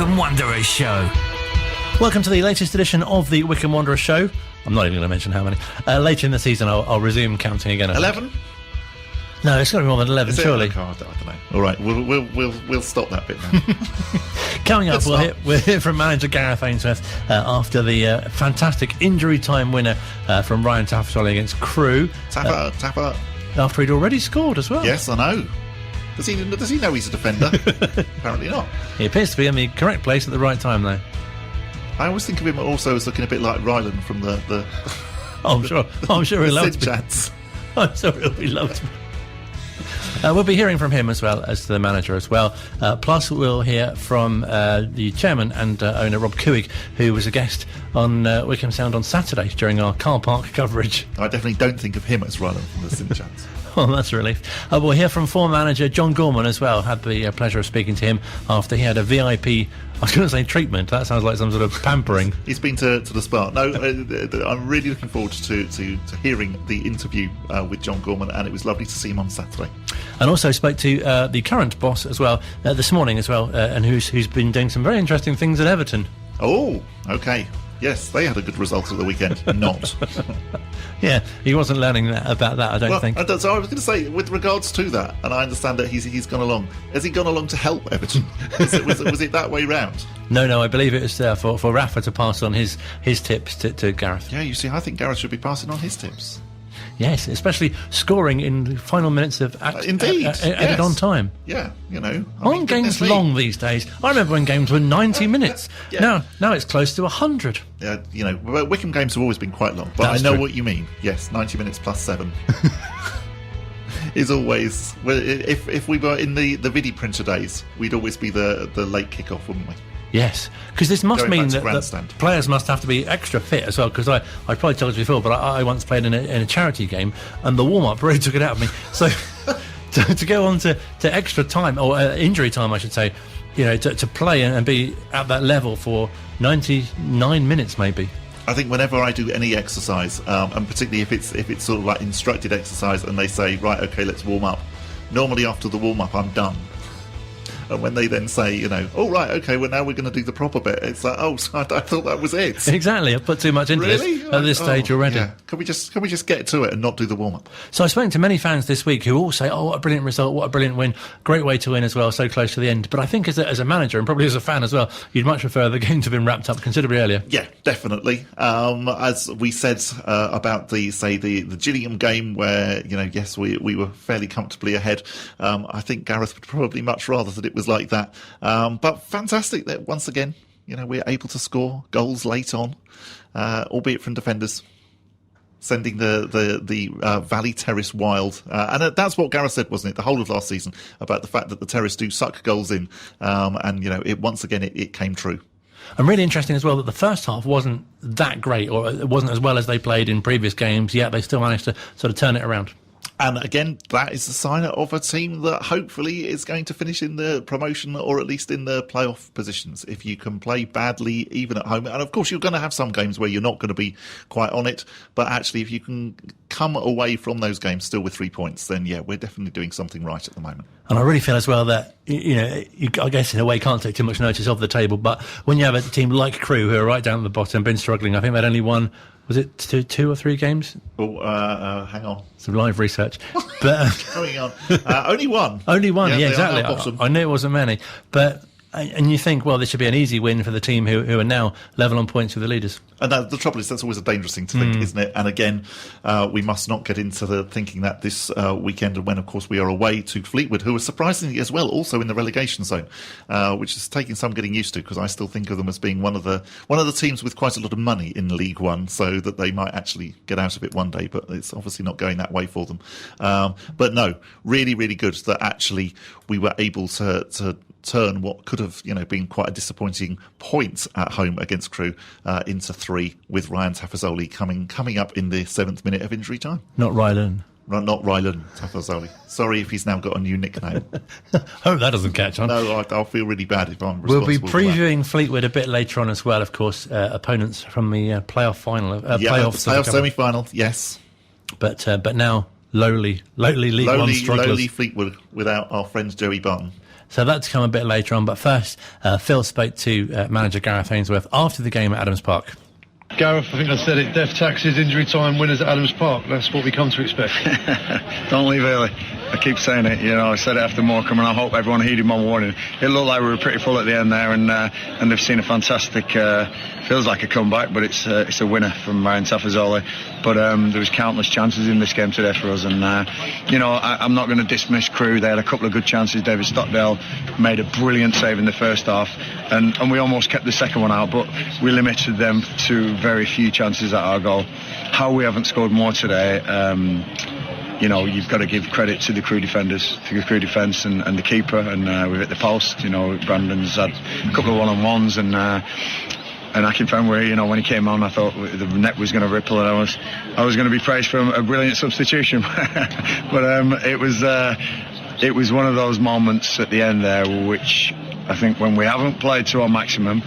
Wycombe Wanderers Show. Welcome to the latest edition of the Wycombe Wanderers Show. I'm not even going to mention how many. Later in the season, I'll resume counting again. 11? No, it's got to be more than 11, surely. I don't know. All right, we'll stop that bit now. Coming up, we'll hear from manager Gareth Ainsworth after the fantastic injury time winner from Ryan Tafazolli against Crewe. Tafa. After he'd already scored as well. Yes, I know. Does he know he's a defender? Apparently not. He appears to be in the correct place at the right time, though. I always think of him also as looking a bit like Ryland from the I'm sure he'll love to be. I'm sure he'll be loved. We'll be hearing from him as well as the manager as well. Plus, we'll hear from the chairman and owner Rob Couig, who was a guest on Wycombe Sound on Saturday during our car park coverage. I definitely don't think of him as Ryland from the Sinchats. Well, that's a relief. We'll hear from former manager John Gorman as well. Had the pleasure of speaking to him after he had a VIP, I was going to say treatment, that sounds like some sort of pampering. He's been to the spa. No, I'm really looking forward to hearing the interview with John Gorman, and it was lovely to see him on Saturday. And also spoke to the current boss as well this morning as well, and who's been doing some very interesting things at Everton. Oh, okay. Yes, they had a good result at the weekend. Not. Yeah, he wasn't learning about that, I don't think. So I was going to say, with regards to that, and I understand that he's gone along. Has he gone along to help Everton? Was it that way round? No, I believe it was for Rafa to pass on his tips to Gareth. Yeah, you see, I think Gareth should be passing on his tips. Yes, especially scoring in the final minutes of added on time. Yeah, you know. Aren't games long these days? I remember when games were 90 minutes. Yeah. Now it's close to 100. Yeah, you know, Wycombe games have always been quite long, but I know what you mean. Yes, 90 minutes plus 7 is always. Well, if we were in the video printer days, we'd always be the late kickoff, wouldn't we? Yes, because this must mean that players must have to be extra fit as well, because I probably told you before, but I once played in a charity game, and the warm-up really took it out of me. So to go on to extra time, or injury time I should say, you know, to play and be at that level for 99 minutes maybe. I think whenever I do any exercise, and particularly if it's sort of like instructed exercise, and they say, right, okay, let's warm up, normally after the warm-up I'm done. And when they then say, you know, oh, right, okay, well, now we're going to do the proper bit, it's like, oh, so I thought that was it. Exactly, I've put too much into this at this stage already. Yeah. Can we just get to it and not do the warm-up? So I spoke to many fans this week who all say, oh, what a brilliant result, what a brilliant win, great way to win as well, so close to the end. But I think as a manager, and probably as a fan as well, you'd much prefer the game to have been wrapped up considerably earlier. Yeah, definitely. As we said about the Gillingham game, where, you know, yes, we were fairly comfortably ahead, I think Gareth would probably much rather that it was like that. But fantastic that once again, you know, we're able to score goals late on, albeit from defenders, sending the Valley Terrace wild. And that's what Gareth said, wasn't it, the whole of last season, about the fact that the Terrace do suck goals in. And, you know, once again, it came true. And really interesting as well that the first half wasn't that great, or it wasn't as well as they played in previous games, yet they still managed to sort of turn it around. And again, that is a sign of a team that hopefully is going to finish in the promotion, or at least in the playoff positions. If you can play badly even at home, and of course you're going to have some games where you're not going to be quite on it, but actually if you can come away from those games still with 3 points, then yeah, we're definitely doing something right at the moment. And I really feel as well that, you know, I guess in a way can't take too much notice of the table, but when you have a team like Crewe, who are right down at the bottom, been struggling, I think they'd only won, was it two or three games? Oh, hang on. Some live research. But going on. Only one. Only one, yeah, exactly. I knew it wasn't many. But and you think, well, this should be an easy win for the team who are now level on points with the leaders. And the trouble is, that's always a dangerous thing to think, isn't it? And again, we must not get into the thinking that this weekend, when, of course, we are away to Fleetwood, who are surprisingly as well also in the relegation zone, which is taking some getting used to, because I still think of them as being one of the teams with quite a lot of money in League One, so that they might actually get out of it one day, but it's obviously not going that way for them. But no, really, really good that actually we were able to turn what could have, you know, been quite a disappointing point at home against Crewe into 3, with Ryan Tafazolli coming up in the 7th minute of injury time. Not Rylan. Not Rylan Tafazolli. Sorry if he's now got a new nickname. Hope that doesn't catch on. No, I'll feel really bad if I'm responsible. We'll be previewing Fleetwood a bit later on as well, of course, opponents from the playoff final. Playoff semi-final, yes. But now lowly League One strugglers. Lowly Fleetwood without our friend Joey Barton. So that's come a bit later on. But first, Phil spoke to manager Gareth Ainsworth after the game at Adams Park. Gareth, I think I said it, death taxes, injury time, winners at Adams Park. That's what we come to expect. Don't leave early. I keep saying it, I said it after Morecambe, and I hope everyone heeded my warning. It looked like we were pretty full at the end there, and they've seen a fantastic, feels like a comeback, but it's a winner from Ryan Tafazolli. But there was countless chances in this game today for us, and I'm not going to dismiss Crewe. They had a couple of good chances. David Stockdale made a brilliant save in the first half, and we almost kept the second one out, but we limited them to very few chances at our goal. How we haven't scored more today, you've got to give credit to the Crewe defenders, to the Crewe defence and the keeper, and we've hit the post. Brandon's had a couple of one-on-ones, and Akin Fenway, when he came on, I thought the net was going to ripple, and I was going to be praised for a brilliant substitution. But it was one of those moments at the end there, which I think when we haven't played to our maximum,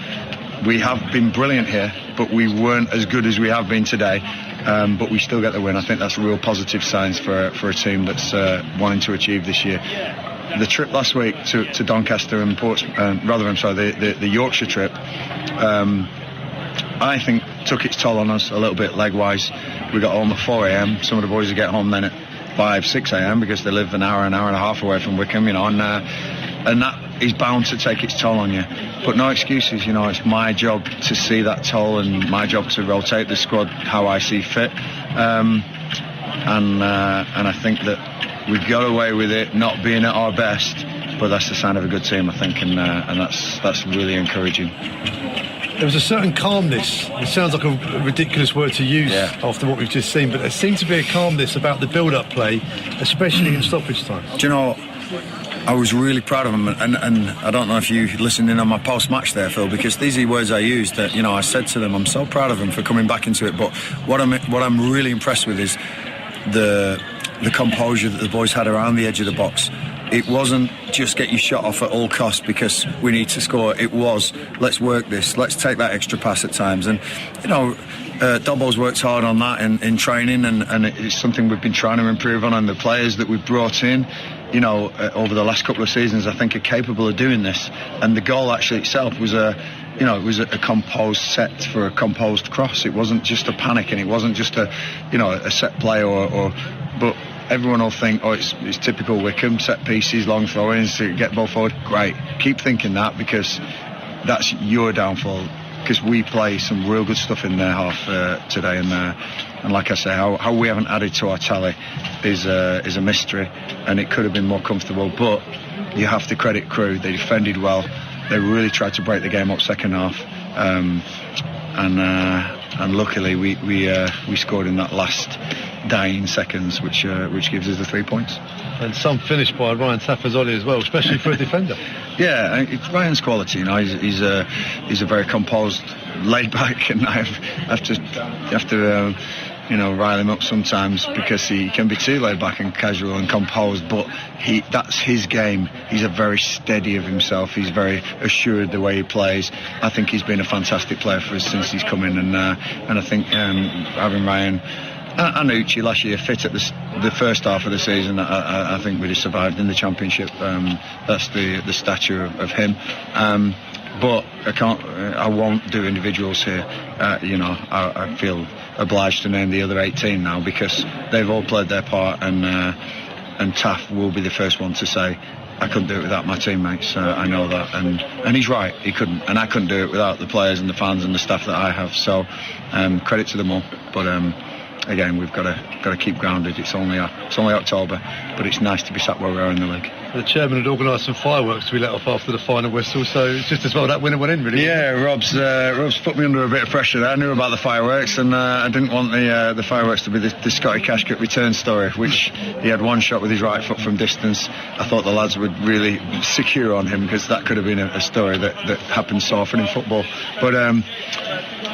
we have been brilliant here, but we weren't as good as we have been today. But we still get the win. I think that's real positive signs for a team that's wanting to achieve this year. The trip last week to Doncaster and the Yorkshire trip, I think took its toll on us a little bit leg-wise. We got home at 4 a.m. Some of the boys would get home then at 5, 6 a.m. because they live an hour and a half away from Wycombe, and that is bound to take its toll on you. But no excuses, it's my job to see that toll and my job to rotate the squad how I see fit. And I think that we got away with it not being at our best, but that's the sign of a good team, I think, and that's really encouraging. There was a certain calmness. It sounds like a ridiculous word to use after what we've just seen, but there seemed to be a calmness about the build-up play, especially in stoppage time. Do you know, I was really proud of him, and I don't know if you listened in on my post-match there, Phil, because these are the words I used. That I said to them, I'm so proud of him for coming back into it. But what I'm really impressed with is the composure that the boys had around the edge of the box. It wasn't just get your shot off at all costs because we need to score. It was, let's work this, let's take that extra pass at times. And Dobbo's worked hard on that in training, and it's something we've been trying to improve on. And the players that we've brought in, over the last couple of seasons, I think are capable of doing this. And the goal actually itself was it was a composed set for a composed cross. It wasn't just a panic, and it wasn't just a set play but everyone will think, it's typical Wycombe, set pieces, long throw-ins to get ball forward. Great. Keep thinking that, because that's your downfall, because we play some real good stuff in their half today, and like I say, how we haven't added to our tally is a mystery, and it could have been more comfortable. But you have to credit Crewe. They defended well. They really tried to break the game up second half, and luckily we scored in that last dying seconds, which gives us the 3 points. And some finish by Ryan Tafazolli as well, especially for a defender. Yeah, it's Ryan's quality. He's a very composed, laid back, and you have to rile him up sometimes because he can be too laid back and casual and composed. But that's his game. He's a very steady of himself. He's very assured the way he plays. I think he's been a fantastic player for us since he's come in, and I think having Ryan and Uchi last year fit at the first half of the season, I think we'd have survived in the Championship. That's the stature of him. But I won't do individuals here. I feel obliged to name the other 18 now, because they've all played their part, and Taff will be the first one to say, I couldn't do it without my teammates. I know that, and he's right, he couldn't, and I couldn't do it without the players and the fans and the staff that I have. So credit to them all. But again, we've got to keep grounded. It's only October, but it's nice to be sat where we are in the league. The chairman had organised some fireworks to be let off after the final whistle, so it's just as well that winner went in, really. Yeah, Rob's put me under a bit of pressure there. I knew about the fireworks, and I didn't want the fireworks to be the Scotty Cashcock return story, which he had one shot with his right foot from distance. I thought the lads would really secure on him, because that could have been a story that happens so often in football. But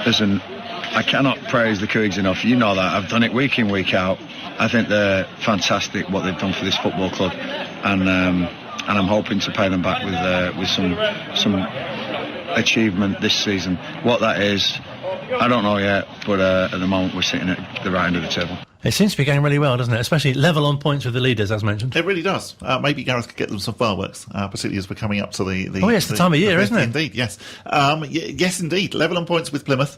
listen, I cannot praise the Cougs enough. You know that. I've done it week in, week out. I think they're fantastic what they've done for this football club, and I'm hoping to pay them back with some achievement this season. What that is, I don't know yet, but at the moment we're sitting at the right end of the table. It seems to be going really well, doesn't it? Especially level on points with the leaders, as mentioned. It really does. Maybe Gareth could get them some fireworks, particularly as we're coming up to the it's the time of year, isn't it? Indeed, yes. Yes, indeed. Level on points with Plymouth.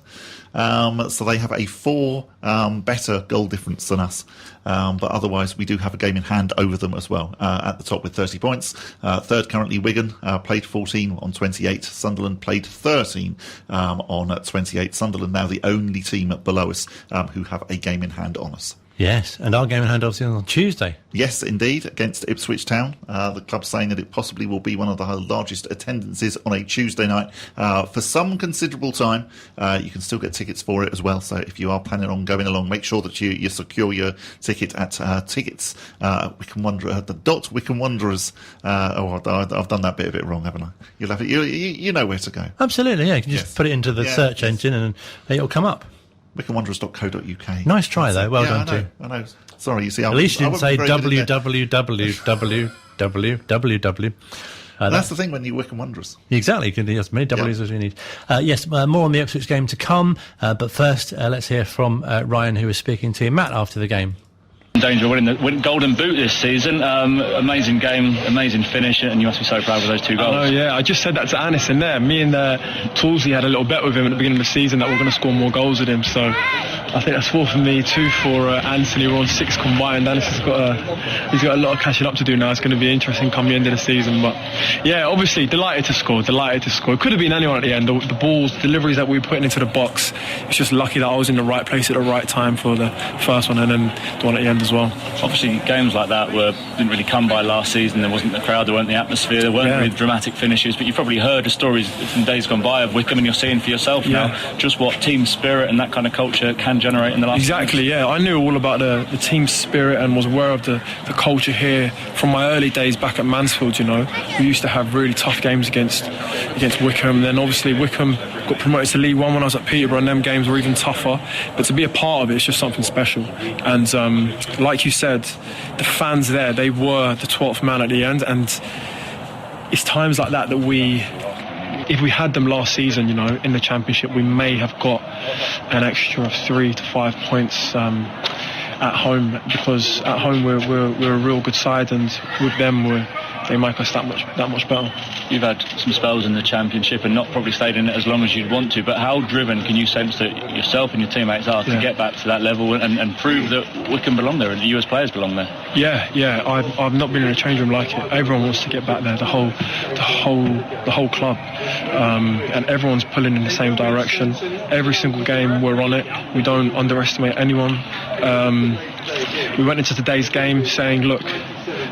So they have a 4 better goal difference than us. But otherwise, we do have a game in hand over them as well, at the top with 30 points. Third currently Wigan, played 14 on 28. Sunderland played 13 on 28. Sunderland now the only team below us who have a game in hand on us. Yes, and our game in hand obviously on Tuesday. Yes, indeed, against Ipswich Town. The club's saying that it possibly will be one of the largest attendances on a Tuesday night for some considerable time. You can still get tickets for it as well, so if you are planning on going along, make sure that you secure your ticket at tickets. Wycombe Wanderers, the Wycombe Wanderers. I've done that bit of it wrong, haven't I? You'll have it. You know where to go. Absolutely, yeah. You can just put it into the search engine and it'll come up. WycombeWanderers.co.uk. Nice try, though. Well done, too. I know. Sorry, you see. At least you didn't say www. That's the thing when you Wycombe Wanderers. Exactly. As many W's as you need. Yes, more on the Ipswich game to come. But first, let's hear from Ryan, who was speaking to Matt after the game. Danger winning the Golden Boot this season. Amazing game, amazing finish, and you must be so proud of those 2 goals. Oh yeah, I just said that to Anis in there. Me and Toolsy had a little bet with him at the beginning of the season that we're going to score more goals with him. So I think that's 4 for me, 2 for Anthony. We're on 6 combined. Anis has got a lot of catching up to do now. It's going to be interesting come the end of the season. But yeah, obviously delighted to score. It could have been anyone at the end. The balls, deliveries that we were putting into the box. It's just lucky that I was in the right place at the right time for the first one and then the one at the end as well. Obviously, games like that didn't really come by last season. There wasn't the crowd, there weren't the atmosphere, there weren't really dramatic finishes. But you've probably heard the stories from days gone by of Wycombe, and you're seeing for yourself now just what team spirit and that kind of culture can generate in the last. Exactly, yeah. I knew all about the team spirit and was aware of the culture here from my early days back at Mansfield. We used to have really tough games against Wycombe. Then obviously Wycombe got promoted to League One when I was at Peterborough, and them games were even tougher. But to be a part of it, it's just something special. And like you said, the fans there, they were the 12th man at the end, and it's times like that if we had them last season, in the Championship, we may have got an extra of 3 to 5 points at home, because at home we're a real good side, and with them they make us that much better. You've had some spells in the Championship and not probably stayed in it as long as you'd want to, but how driven can you sense that yourself and your teammates are to get back to that level and prove that Wycombe belong there and that you as players belong there? Yeah. I've not been in a change room like it. Everyone wants to get back there. The whole club, and everyone's pulling in the same direction. Every single game we're on it. We don't underestimate anyone. We went into today's game saying, look,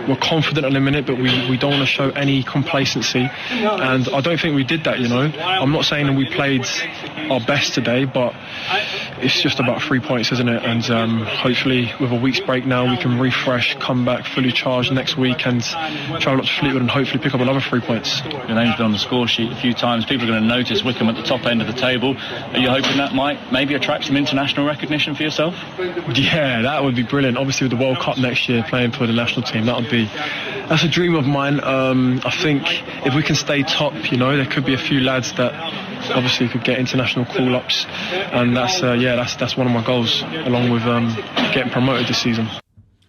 we're confident in a minute, but we don't want to show any complacency, and I don't think we did that. I'm not saying that we played our best today, but it's just about 3 points, isn't it? And hopefully with a week's break now, we can refresh, come back fully charged next week, and travel up to Fleetwood and hopefully pick up another 3 points. Your name's been on the score sheet a few times. People are going to notice Wycombe at the top end of the table. Are you hoping that might maybe attract some international recognition for yourself? Yeah, that would be brilliant. Obviously with the World Cup next year, playing for the national team, that's a dream of mine. I think if we can stay top, there could be a few lads that obviously could get international call-ups, and that's one of my goals, along with getting promoted this season.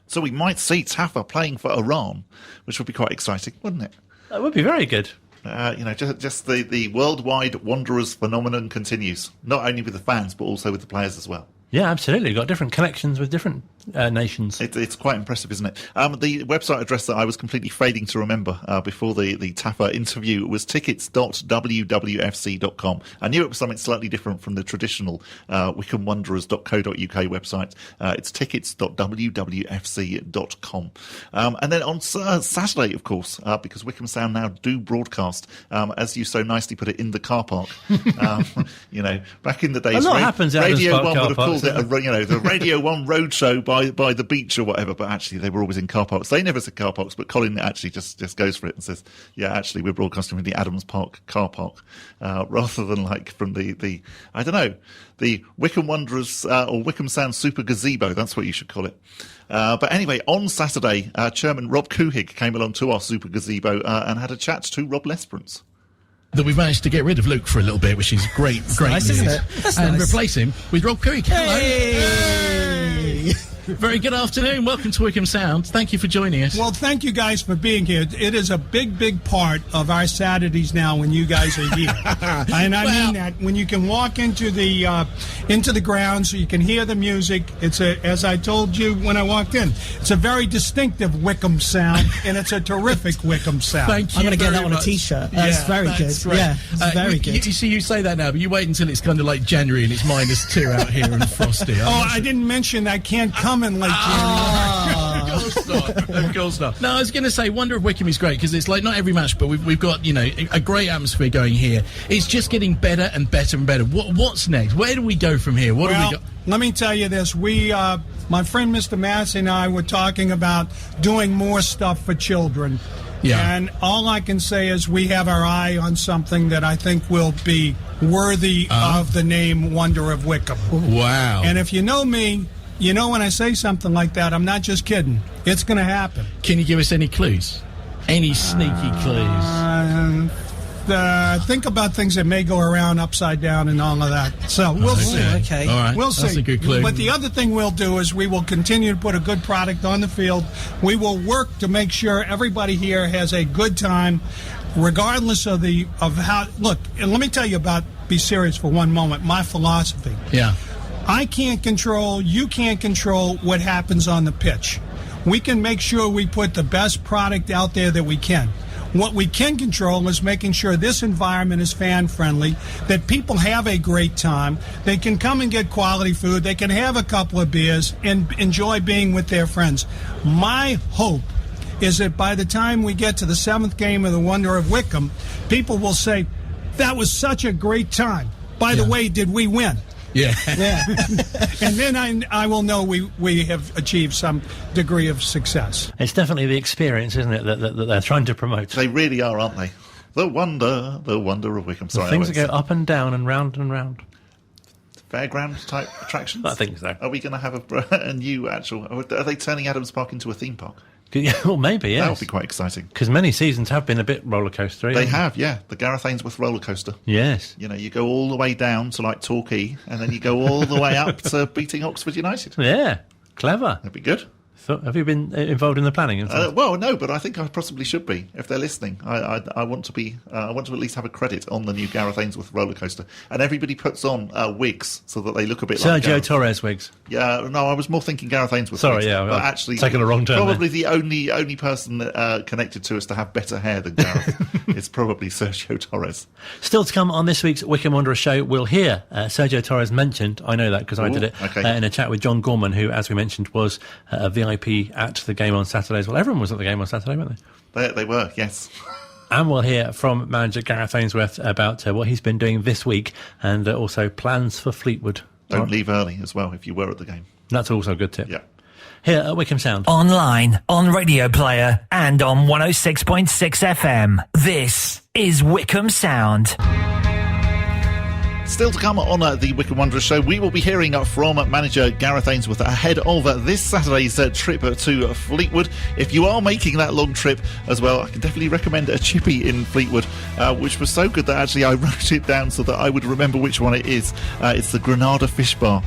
So we might see Tafa playing for Iran, which would be quite exciting, wouldn't it? That would be very good. Just the worldwide Wanderers phenomenon continues, not only with the fans but also with the players as well. Yeah, absolutely. Got different connections with different nations. It's quite impressive, isn't it? The website address that I was completely failing to remember before the Tafa interview was tickets.wwfc.com. I knew it was something slightly different from the traditional WycombeWanderers.co.uk website. It's tickets.wwfc.com. And then on Saturday, of course, because Wycombe Sound now do broadcast, as you so nicely put it, in the car park. Back in the days, a lot happens out Radio of 1 would have called it the Radio 1 roadshow by the beach or whatever, but actually they were always in car parks. They never said car parks, but Colin actually just goes for it and says, yeah, actually we're broadcasting from the Adams Park car park, rather than like from the I don't know, the Wycombe Wanderers or Wycombe Sound Super Gazebo. That's what you should call it. But anyway, on Saturday, Chairman Rob Couhig came along to our Super Gazebo and had a chat to Rob Lesperance. That we've managed to get rid of Luke for a little bit, which is great nice, news. Isn't it? That's and nice. Replace him with Rob Couhig. Hey! Very good afternoon. Welcome to Wycombe Sound. Thank you for joining us. Well, thank you guys for being here. It is a big part of our Saturdays now when you guys are here. And I mean that. When you can walk into the grounds, so you can hear the music. It's as I told you when I walked in, it's a very distinctive Wycombe sound, and it's a terrific Wycombe sound. Thank you. I'm going to get that very on a much. T-shirt. That's very good. Right. Yeah, it's very good. You see, you say that now, but you wait until it's kind of like January and it's -2 out here and frosty. I didn't mention I can't come in late January. Of course not. No, I was going to say, Wonder of Wycombe is great because it's like not every match, but we've got a great atmosphere going here. It's just getting better and better and better. What's next? Where do we go from here? What do we got? Let me tell you this. My friend Mr. Massey and I were talking about doing more stuff for children. Yeah. And all I can say is we have our eye on something that I think will be worthy of the name Wonder of Wycombe. Wow. And if you know me, you know when I say something like that, I'm not just kidding. It's going to happen. Can you give us any clues? Any sneaky clues? Think about things that may go around upside down and all of that. So we'll see. Okay. All right. We'll see. That's a good clue. But the other thing we'll do is we will continue to put a good product on the field. We will work to make sure everybody here has a good time, regardless of how. Look, and let me tell you be serious for one moment, my philosophy. Yeah. I can't control, you can't control what happens on the pitch. We can make sure we put the best product out there that we can. What we can control is making sure this environment is fan-friendly, that people have a great time, they can come and get quality food, they can have a couple of beers and enjoy being with their friends. My hope is that by the time we get to the 7th game of the Wonder of Wycombe, people will say, that was such a great time. By the way, did we win? Yeah. And then I will know we have achieved some degree of success. It's definitely the experience, isn't it, that they're trying to promote. They really are, aren't they? The wonder of Wycombe. Sorry, things that go up and down and round and round. Fairground type attractions? I think so. Are we going to have a new actual... Are they turning Adams Park into a theme park? Well, maybe, yes. That would be quite exciting. Because many seasons have been a bit roller coastery. They have, yeah. The Gareth Ainsworth roller coaster. Yes. You go all the way down to like Torquay, and then you go all the way up to beating Oxford United. Yeah, clever. That'd be good. Have you been involved in the planning? Well, no, but I think I possibly should be if they're listening. I want to be. I want to at least have a credit on the new Gareth Ainsworth roller coaster, and everybody puts on wigs so that they look a bit like Sergio Torres wigs. Yeah, no, I was more thinking Gareth Ainsworth. Sorry, wigs, yeah, but actually taking a wrong turn. Probably the only person connected to us to have better hair than Gareth is probably Sergio Torres. Still to come on this week's Wycombe Wanderers show, we'll hear Sergio Torres mentioned. I know that because I did it in a chat with John Gorman, who, as we mentioned, was a VIP at the game on Saturdays. Well, everyone was at the game on Saturday, weren't they? They were, yes. And we'll hear from manager Gareth Ainsworth about what he's been doing this week and also plans for Fleetwood. Don't leave early as well if you were at the game. That's also a good tip. Yeah. Here at Wycombe Sound. Online, on Radio Player and on 106.6 FM. This is Wycombe Sound. Still to come on the Wycombe Wanderers show, we will be hearing from manager Gareth Ainsworth ahead of this Saturday's trip to Fleetwood. If you are making that long trip as well, I can definitely recommend a chippy in Fleetwood, which was so good that actually I wrote it down so that I would remember which one it is. It's the Granada Fish Bar.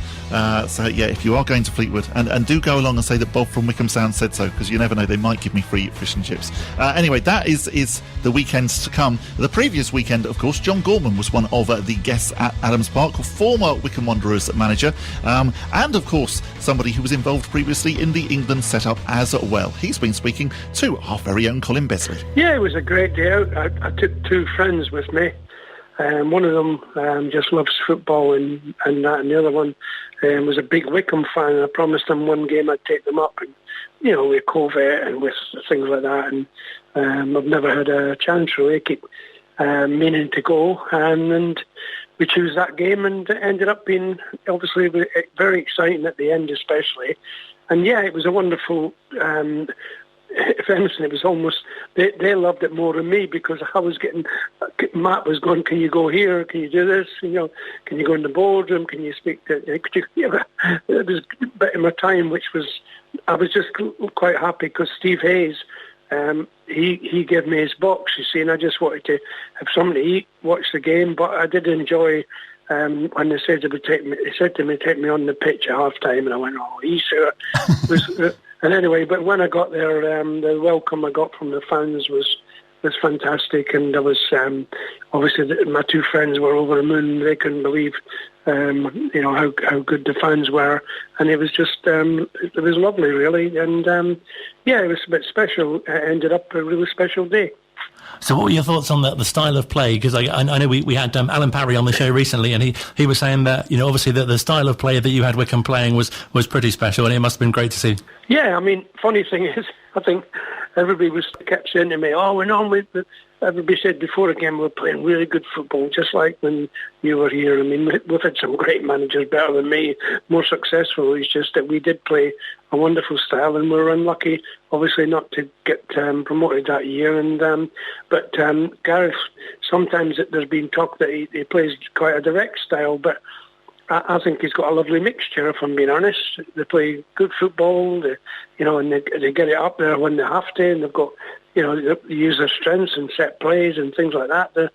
So yeah, if you are going to Fleetwood, and do go along and say that Bob from Wycombe Sound said so, because you never know, they might give me free fish and chips. Anyway, that is the weekends to come. The previous weekend, of course, John Gorman was one of the guests at Adams Park, former Wycombe Wanderers manager, and of course somebody who was involved previously in the England setup as well. He's been speaking to our very own Colin Besley. Yeah, it was a great day out. I took two friends with me. One of them just loves football and that, and the other one was a big Wycombe fan, and I promised them one game I'd take them up, and with COVID and with things like that, and I've never had a chance really. Keep meaning to go, and we chose that game, and it ended up being obviously very exciting at the end especially. And yeah, it was a wonderful, if anything, it was almost, they loved it more than me, because I was Matt was going, can you go here, can you do this, can you go in the boardroom, can you speak to, it was a bit of my time, I was just quite happy because Steve Hayes, he gave me his box, you see, and I just wanted to have something to eat, watch the game, but I did enjoy when they said he said to me, take me on the pitch at half time, and I went, oh, he's sure. And anyway, but when I got there, the welcome I got from the fans was fantastic, and I was obviously my two friends were over the moon. They couldn't believe how good the fans were, and it was just it was lovely, really, and it was a bit special. It ended up a really special day. So what were your thoughts on the style of play? Because I know we had Alan Parry on the show recently, and he was saying that, obviously the style of play that you had Wycombe playing was pretty special, and it must have been great to see. Yeah, I mean, funny thing is, I think everybody kept saying to me, oh, we're on with the... Everybody said before again, we're playing really good football, just like when you were here. I mean, we've had some great managers, better than me, more successful. It's just that we did play a wonderful style, and we were unlucky, obviously, not to get promoted that year. And but Gareth, sometimes there's been talk that he plays quite a direct style, but I think he's got a lovely mixture, if I'm being honest. They play good football, and they get it up there when they have to, and they've got, they use their strengths and set plays and things like that. There's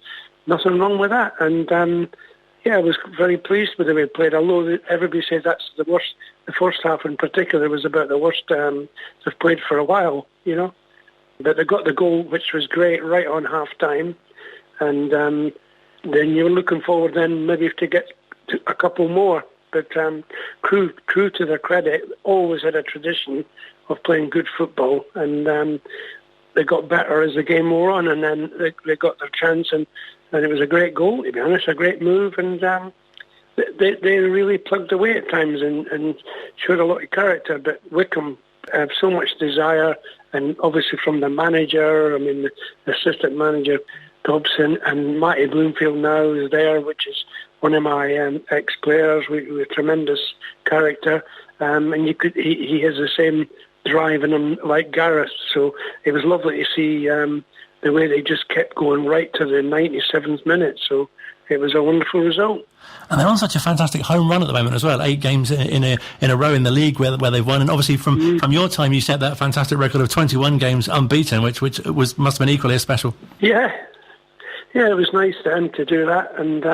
nothing wrong with that. And I was very pleased with the way they played, although everybody says that's the worst. The first half in particular was about the worst they've played for a while, But they got the goal, which was great, right on half-time. And then you're looking forward then maybe to get a couple more. But Crewe, to their credit, always had a tradition of playing good football, and they got better as the game wore on, and then they got their chance, and it was a great goal, to be honest, a great move, and they really plugged away at times and showed a lot of character. But Wycombe have so much desire, and obviously from the manager, I mean the assistant manager Dobson, and Matty Bloomfield now is there, which is one of my ex-players with tremendous character, and he has the same drive in him like Gareth. So it was lovely to see the way they just kept going right to the 97th minute. So it was a wonderful result. And they're on such a fantastic home run at the moment as well. 8 games in a row in the league where they've won. And obviously from your time, you set that fantastic record of 21 games unbeaten, which must have been equally as special. Yeah, it was nice then to do that, and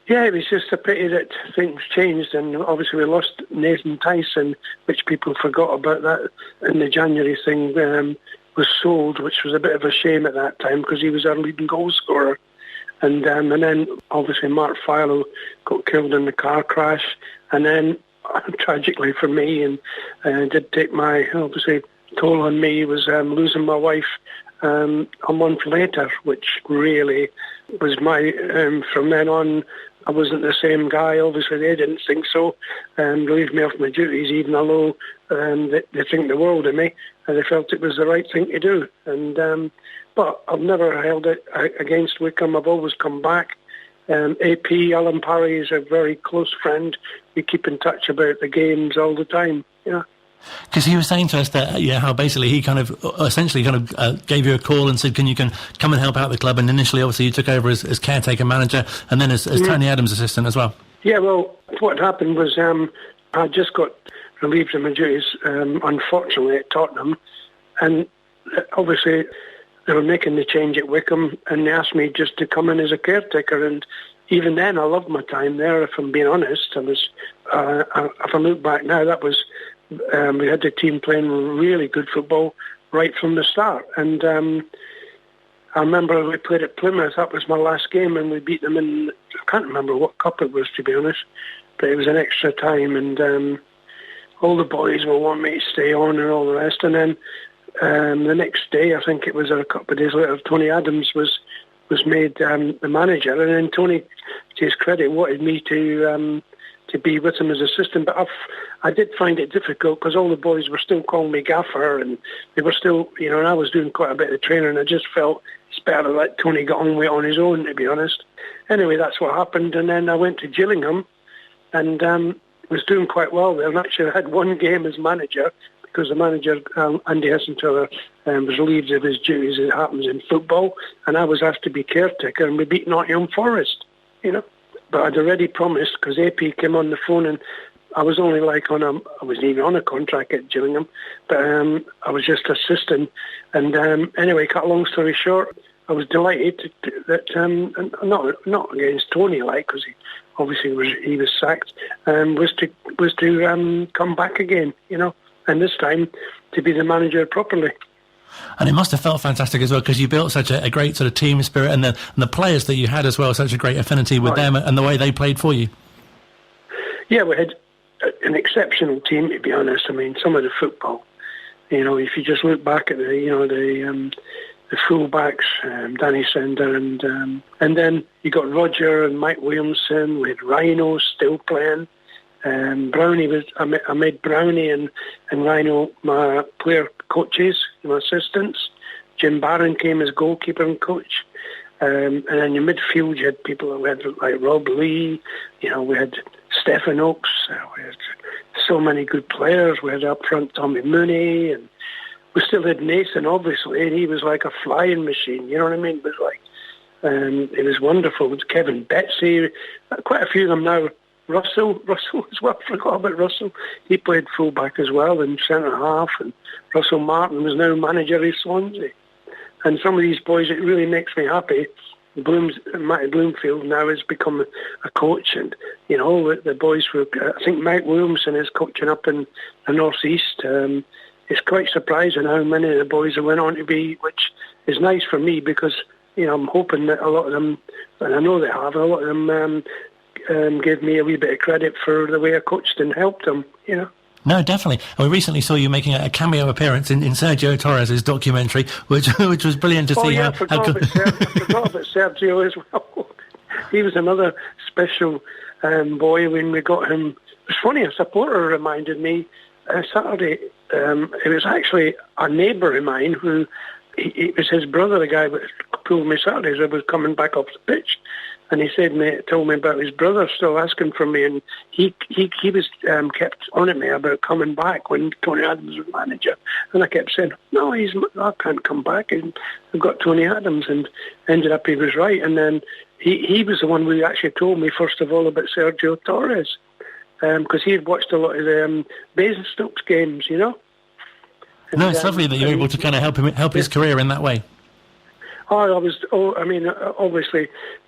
it was just a pity that things changed, and obviously we lost Nathan Tyson, which people forgot about that, and the January thing was sold, which was a bit of a shame at that time because he was our leading goal scorer, and then obviously Mark Philo got killed in the car crash, and then tragically for me, and did take my obviously toll on me, was losing my wife a month later, which really was my from then on I wasn't the same guy. Obviously they didn't think so, relieved me of my duties, even although they think the world of me, and they felt it was the right thing to do. And but I've never held it against Wycombe. I've always come back. AP Alan Parry is a very close friend. We keep in touch about the games all the time. Because he was saying to us that how basically he essentially gave you a call and said, can you come and help out the club? And initially, obviously, you took over as caretaker manager, and then as Tony Adams' assistant as well. Yeah, well, what happened was I just got relieved of my duties, unfortunately, at Tottenham, and obviously they were making the change at Wycombe, and they asked me just to come in as a caretaker. And even then, I loved my time there. If I'm being honest, I was. If I look back now, that was. We had the team playing really good football right from the start, and I remember we played at Plymouth. That was my last game, and we beat them in, I can't remember what cup it was, to be honest, but it was an extra time, and all the boys were wanting me to stay on and all the rest. And then the next day, I think it was a couple of days later, Tony Adams was made the manager, and then Tony, to his credit, wanted me to be with him as assistant, but I did find it difficult because all the boys were still calling me gaffer, and they were still, and I was doing quite a bit of training, and I just felt it's better to let Tony get on with it on his own, to be honest. Anyway, that's what happened, and then I went to Gillingham, and was doing quite well there, and actually I had one game as manager because the manager, Andy Hessenthaler, was relieved of his duties, as it happens in football, and I was asked to be caretaker, and we beat Nottingham Forest, But I'd already promised, because AP came on the phone, and I was only I wasn't even on a contract at Gillingham, but I was just assistant. And anyway, cut a long story short, I was delighted that, not against Tony, because he obviously he was sacked, was to come back again, and this time to be the manager properly. And it must have felt fantastic as well, because you built such a great sort of team spirit, and the players that you had as well, such a great affinity with them and the way they played for you. Yeah, we had an exceptional team, to be honest. I mean, some of the football, if you just look back at the fullbacks, Danny Sender, and then you got Roger and Mike Williamson. We had Rhino still playing. Brownie I made Brownie and Rhino my player coaches, my assistants. Jim Barron came as goalkeeper and coach. And then your midfield, you had people who had like Rob Lee, we had Stephen Oakes, we had so many good players. We had up front Tommy Mooney, and we still had Nathan, obviously, and he was like a flying machine, you know what I mean? It was like, it was wonderful. It was Kevin Betsy, quite a few of them now. Russell as well, I forgot about Russell. He played fullback as well and centre half, and Russell Martin was now manager of Swansea. And some of these boys, it really makes me happy. Matty Bloomfield now has become a coach, and the boys were. I think Mike Williamson is coaching up in the North East. It's quite surprising how many of the boys have went on to be, which is nice for me because I'm hoping that a lot of them, and I know they have, a lot of them gave me a wee bit of credit for the way I coached and helped them. No, definitely. And we recently saw you making a cameo appearance in Sergio Torres' documentary, which was brilliant to see. I forgot about Sergio as well. He was another special boy when we got him. It was funny, a supporter reminded me Saturday. It was actually a neighbour of mine who, it was his brother, the guy that pulled me Saturdays, I was coming back off the pitch. And he told me about his brother still asking for me, and he was kept on at me about coming back when Tony Adams was manager, and I kept saying, no, I can't come back, and I've got Tony Adams, and ended up he was right, and then he was the one who actually told me first of all about Sergio Torres, because he had watched a lot of the Basingstoke's games, And, it's lovely that you're able to kind of help his career in that way. Obviously,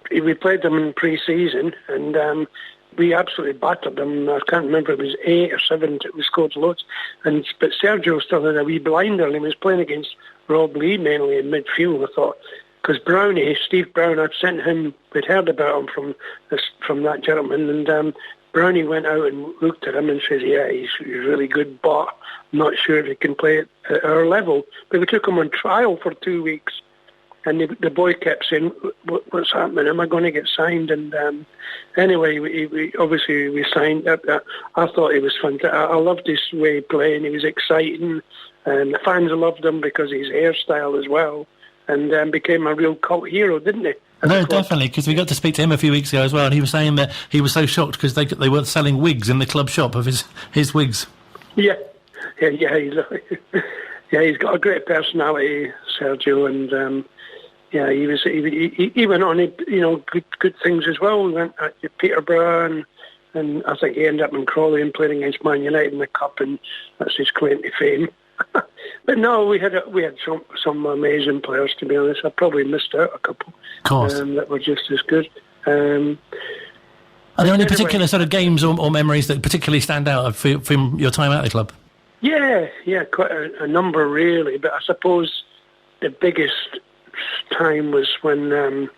we played them in pre-season, and we absolutely battered them. I can't remember if it was 8 or 7. We scored loads, but Sergio still had a wee blinder, and he was playing against Rob Lee mainly in midfield. I thought, because Steve Brown, I'd sent him. We'd heard about him from that gentleman, and Brownie went out and looked at him and says, "Yeah, he's really good, but I'm not sure if he can play at our level." But we took him on trial for 2 weeks. And the boy kept saying, "What's happening? Am I going to get signed?" And anyway, we signed. I thought he was fantastic. I loved his way of playing. He was exciting, and the fans loved him because of his hairstyle as well. And became a real cult hero, didn't he? No, definitely, because we got to speak to him a few weeks ago as well, and he was saying that he was so shocked because they weren't selling wigs in the club shop of his wigs. Yeah. He's got a great personality, Sergio, and. He went on, good things as well. We went to Peterborough, and I think he ended up in Crawley and playing against Man United in the Cup, and that's his claim to fame. But no, we had some amazing players, to be honest. I probably missed out a couple that were just as good. Are there any particular sort of games or memories that particularly stand out from your time at the club? Yeah, quite a number really. But I suppose the biggest time was when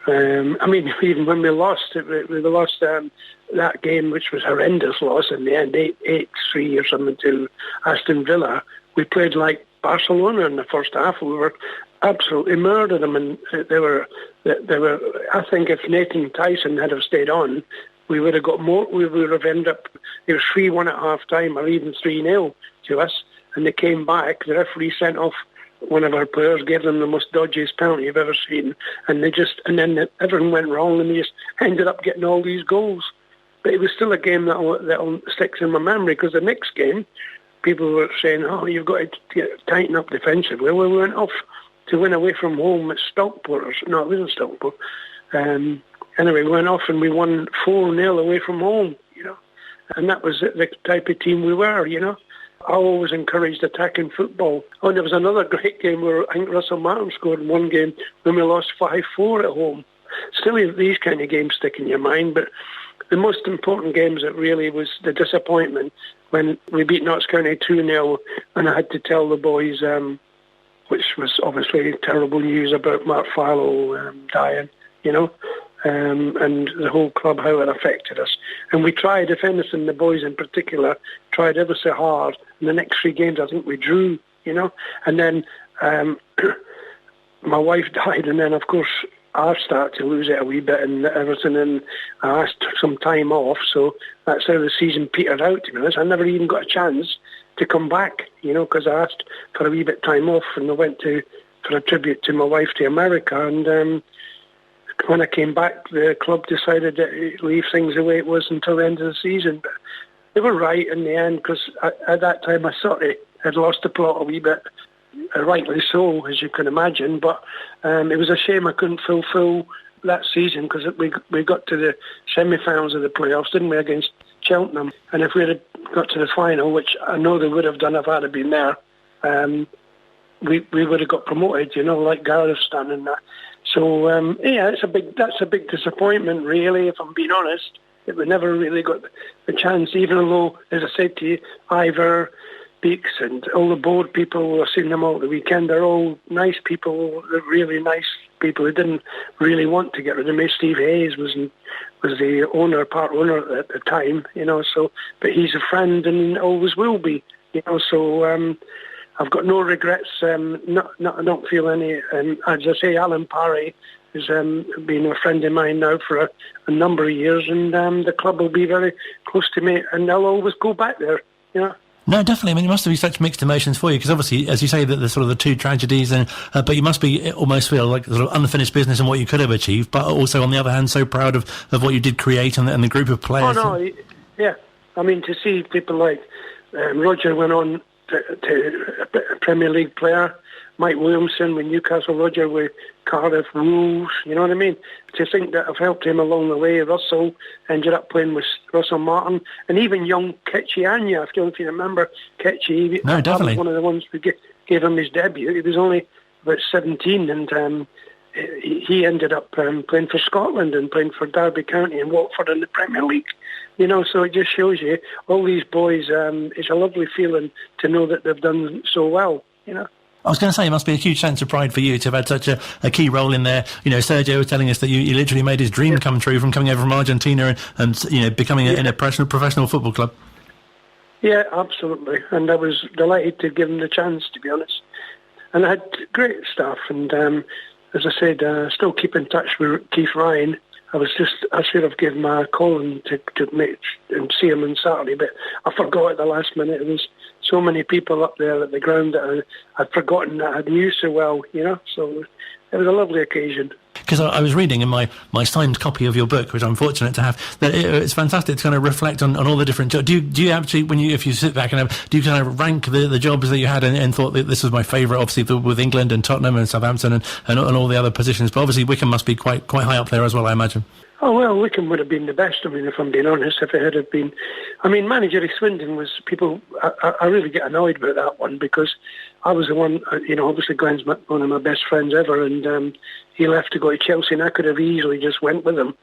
even when we lost that game, which was a horrendous loss in the end, 8-3 or something to Aston Villa. We played like Barcelona in the first half. We were absolutely murdered them, and they were. I think if Nathan Tyson had have stayed on, we would have got more. We would have ended up. It was 3-1 at half time, or even 3-0 to us, and they came back. The referee sent off one of our players, gave them the most dodgiest penalty you've ever seen, and then everything went wrong, and they just ended up getting all these goals. But it was still a game that sticks in my memory, because the next game, people were saying, "Oh, you've got to tighten up defensively." Well, we went off to win away from home at Stockport. No, it wasn't Stockport. Anyway, we went off and we won 4-0 away from home. And that was the type of team we were. I always encouraged attacking football. Oh, and there was another great game where I think Russell Martin scored in one game when we lost 5-4 at home. still these kind of games stick in your mind, but the most important games, it really was the disappointment when we beat Notts County 2-0, and I had to tell the boys, which was obviously terrible news about Mark Farlow dying, and the whole club, how it affected us. And we tried, if anything, the boys in particular, tried ever so hard. In the next 3 games, I think we drew, And then my wife died, and then, of course, I started to lose it a wee bit and everything, and I asked for some time off, so that's how the season petered out, to be honest. I never even got a chance to come back, because I asked for a wee bit time off, and I went for a tribute to my wife to America, and when I came back, the club decided to leave things the way it was until the end of the season. But they were right in the end, because at that time I sort of had lost the plot a wee bit, rightly so, as you can imagine. But it was a shame I couldn't fulfil that season, because we got to the semi-finals of the playoffs, didn't we, against Cheltenham? And if we had got to the final, which I know they would have done if I had been there, we would have got promoted, like Gareth done and that. So that's a big disappointment, really, if I'm being honest. We never really got the chance, even though, as I said to you, Ivor, Beeks and all the board people, I've seen them all the weekend, they're all nice people, they're really nice people who didn't really want to get rid of me. Steve Hayes was the part owner at the time, but he's a friend and always will be, so I've got no regrets. I don't feel any. As I say, Alan Parry has been a friend of mine now for a number of years, and the club will be very close to me, and I'll always go back there. No, definitely. I mean, it must be such mixed emotions for you, because obviously, as you say, that the sort of the 2 tragedies, and but you must be almost feel like sort of unfinished business and what you could have achieved, but also on the other hand, so proud of what you did create and the group of players. Oh no, yeah. I mean, to see people like Roger went on to a Premier League player, Mike Williamson with Newcastle, Roger with Cardiff, Wolves, you know what I mean? To think that I've helped him along the way. Russell ended up playing with Russell Martin, and even young Ketchy Anya, if you remember Ketchy. No, definitely. I was one of the ones who gave him his debut. He was only about 17, and he ended up playing for Scotland and playing for Derby County and Watford in the Premier League. So it just shows you, all these boys, it's a lovely feeling to know that they've done so well, I was going to say, it must be a huge sense of pride for you to have had such a key role in there. Sergio was telling us that you literally made his dream come true from coming over from Argentina and becoming in a professional football club. Yeah, absolutely. And I was delighted to give him the chance, to be honest. And I had great staff, and as I said, still keep in touch with Keith Ryan. I should have given him a call and to meet and see him on Saturday, but I forgot at the last minute. There was so many people up there at the ground that I'd forgotten that I knew so well, so it was a lovely occasion. Because I was reading in my signed copy of your book, which I'm fortunate to have, that it's fantastic to kind of reflect on all the different jobs. Do you actually, if you sit back and do you kind of rank the jobs that you had and thought that this was my favourite, obviously with England and Tottenham and Southampton and all the other positions, but obviously Wycombe must be quite high up there as well, I imagine. Oh, well, Wycombe would have been the best, if I'm being honest, if it had been. Manager Swindon was, people, I really get annoyed about that one, because I was the one, obviously Glenn's one of my best friends ever, and he left to go to Chelsea, and I could have easily just went with him.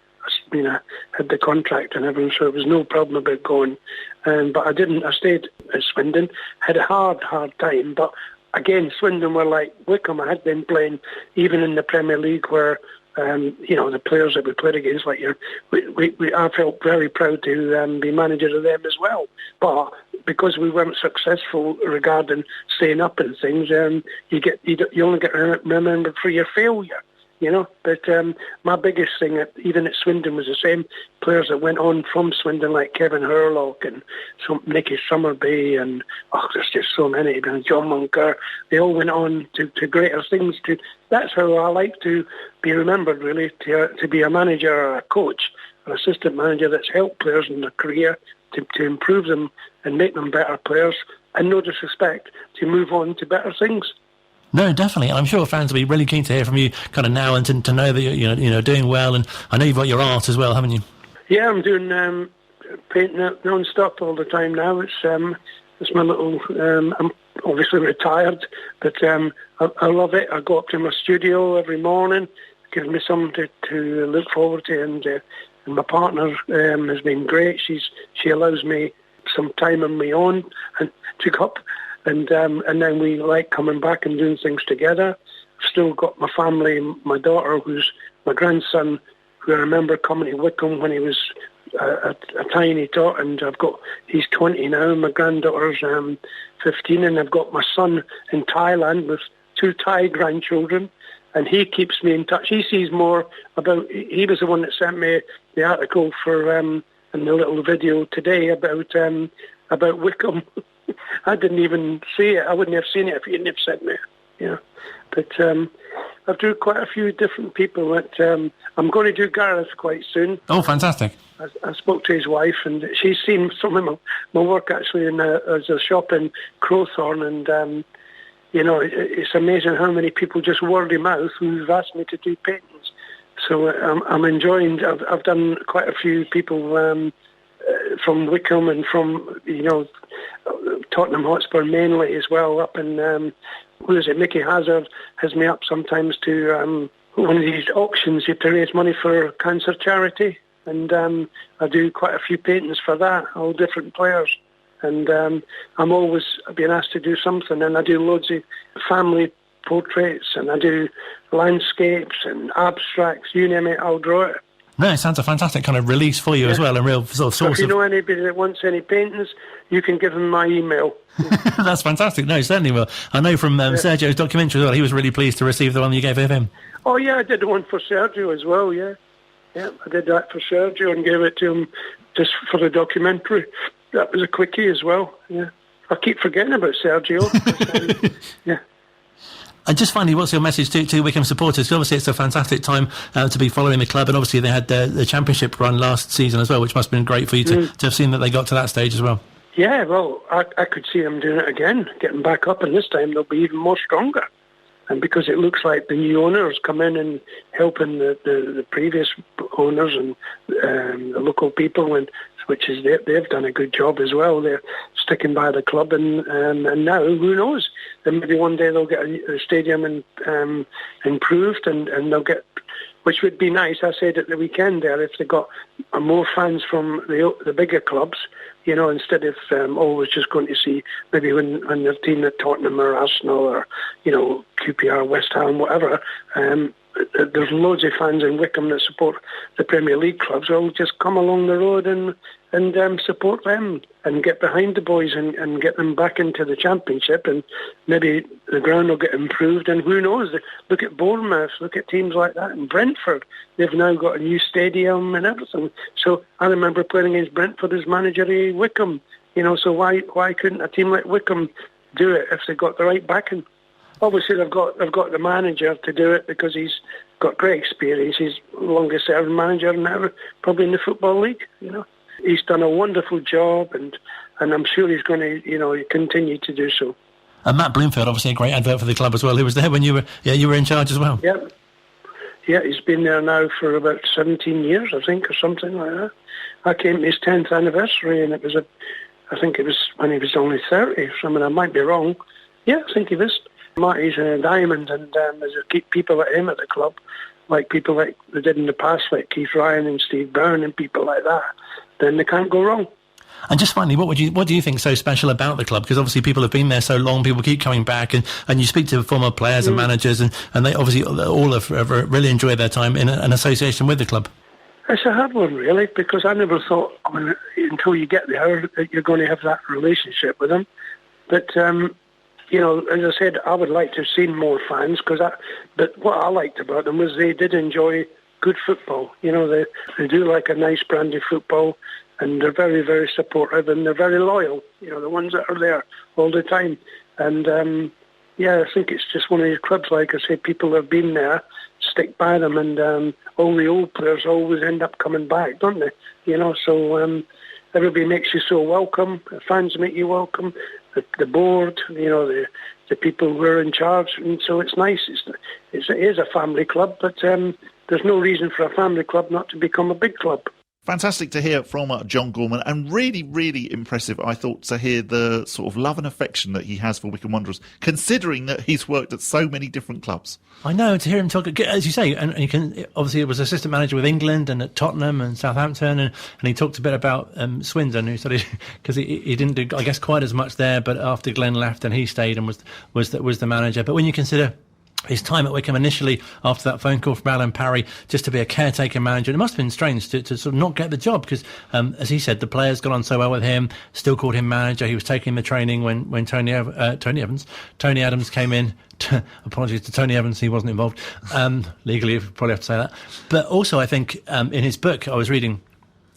I had the contract and everything, so it was no problem about going. But I didn't. I stayed at Swindon, had a hard time, but again, Swindon were like Wycombe. I had been playing even in the Premier League where, the players that we played against, I felt very proud to be manager of them as well. But because we weren't successful regarding staying up and things, you only get remembered for your failure. But my biggest thing, even at Swindon, was the same players that went on from Swindon, like Kevin Hurlock and Nicky Summerbay, and there's just so many, and John Moncur. They all went on to greater things. That's how I like to be remembered, really, to be a manager or a coach, an assistant manager that's helped players in their career to improve them and make them better players, and no disrespect, to move on to better things. No, definitely. I'm sure fans will be really keen to hear from you kind of now and to know that you're doing well. And I know you've got your art as well, haven't you? Yeah, I'm doing painting non-stop all the time now. It's my little. I'm obviously retired, but I love it. I go up to my studio every morning, gives me something to look forward to, and my partner has been great. She allows me some time on my own and to go up, and then we like coming back and doing things together. I've still got my family, my daughter, who's my grandson, who I remember coming to Wycombe when he was a tiny tot, and he's 20 now. My granddaughter's 15, and I've got my son in Thailand with 2 Thai grandchildren, and he keeps me in touch. He sees more about. He was the one that sent me the article for and the little video today about Wycombe. I didn't even see it. I wouldn't have seen it if he hadn't have sent me. But I've do quite a few different people. That I'm going to do Gareth quite soon. Oh, fantastic! I spoke to his wife, and she's seen some of my work actually as a shop in Crowthorne, and it's amazing how many people just word of mouth who've asked me to do paintings. So I'm enjoying. I've done quite a few people from Wycombe and from Tottenham Hotspur mainly as well. Up in Mickey Hazard has me up sometimes to one of these auctions. You have to raise money for cancer charity, and I do quite a few paintings for that, all different players. And I'm always being asked to do something, and I do loads of family portraits, and I do landscapes and abstracts, you name it, I'll draw it. No, it sounds a fantastic kind of release for you as well, a real sort of source. So if you know anybody that wants any paintings, you can give them my email. That's fantastic. No, certainly will. I know from Sergio's documentary as well, he was really pleased to receive the one you gave him. Oh, yeah, I did one for Sergio as well, yeah. Yeah, I did that for Sergio and gave it to him just for the documentary. That was a quickie as well, yeah. I keep forgetting about Sergio. Yeah. And just finally, what's your message to Wycombe supporters? Obviously, it's a fantastic time to be following the club, and obviously they had the championship run last season as well, which must have been great for you to have seen that they got to that stage as well. Yeah, well, I could see them doing it again, getting back up, and this time they'll be even more stronger. And because it looks like the new owners come in and helping the previous owners and the local people, and which is they've done a good job as well. They're sticking by the club, and now who knows? Then maybe one day they'll get a stadium improved, and they'll get, which would be nice. I said at the weekend there, if they got more fans from the bigger clubs, instead of always just going to see maybe when their team at Tottenham or Arsenal or QPR, West Ham, whatever. There's loads of fans in Wycombe that support the Premier League clubs. I'll just come along the road and support them and get behind the boys and get them back into the Championship, and maybe the ground will get improved, and who knows, look at Bournemouth, look at teams like that, and Brentford, they've now got a new stadium and everything. So I remember playing against Brentford as manager of Wycombe, so why couldn't a team like Wycombe do it if they got the right backing? Obviously, they've got the manager to do it because he's got great experience. He's the longest-serving manager now, probably in the Football League. He's done a wonderful job, and I'm sure he's going to, continue to do so. And Matt Bloomfield, obviously a great advert for the club as well. Who was there when you were in charge as well? Yeah, he's been there now for about 17 years, I think, or something like that. I came to his 10th anniversary, and I think it was when he was only 30. I might be wrong. Yeah, I think he was. Marty's a diamond, and there's people like him at the club, like people like they did in the past, like Keith Ryan and Steve Byrne and people like that, then they can't go wrong. And just finally, what do you think is so special about the club? Because obviously people have been there so long, people keep coming back, and you speak to former players and managers, and they obviously all have really enjoyed their time in an association with the club. It's a hard one, really, because I never thought until you get there that you're going to have that relationship with them. But as I said, I would like to have seen more fans, but what I liked about them was they did enjoy good football. They do like a nice brand of football, and they're very, very supportive, and they're very loyal, the ones that are there all the time. And, I think it's just one of these clubs, like I say, people have been there, stick by them, and all the old players always end up coming back, don't they? So everybody makes you so welcome, the fans make you welcome, the board, the people who are in charge, and so it's nice. It is a family club, but there's no reason for a family club not to become a big club. Fantastic to hear from John Gorman, and really, really impressive, I thought, to hear the sort of love and affection that he has for Wycombe Wanderers, considering that he's worked at so many different clubs. I know, to hear him talk, as you say, and he can, obviously he was assistant manager with England and at Tottenham and Southampton, and he talked a bit about Swindon, who studied, because he didn't do, I guess, quite as much there, but after Glenn left and he stayed and was the manager. But when you consider his time at Wycombe initially, after that phone call from Alan Parry, just to be a caretaker manager, it must have been strange to sort of not get the job, because, as he said, the players got on so well with him, still called him manager. He was taking the training when Tony Adams came in. Apologies to Tony Evans, he wasn't involved. Legally, you probably have to say that. But also, I think, in his book, I was reading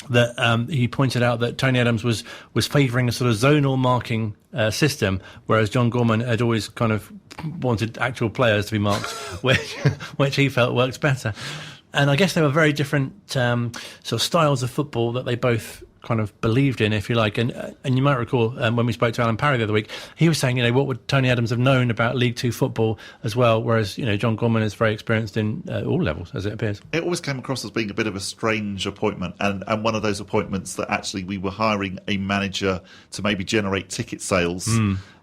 that he pointed out that Tony Adams was favouring a sort of zonal marking system, whereas John Gorman had always kind of wanted actual players to be marked, which he felt works better. And I guess they were very different sort of styles of football that they both kind of believed in, if you like. And you might recall when we spoke to Alan Parry the other week, he was saying, what would Tony Adams have known about League Two football as well, whereas, John Gorman is very experienced in all levels, as it appears. It always came across as being a bit of a strange appointment, and one of those appointments that actually we were hiring a manager to maybe generate ticket sales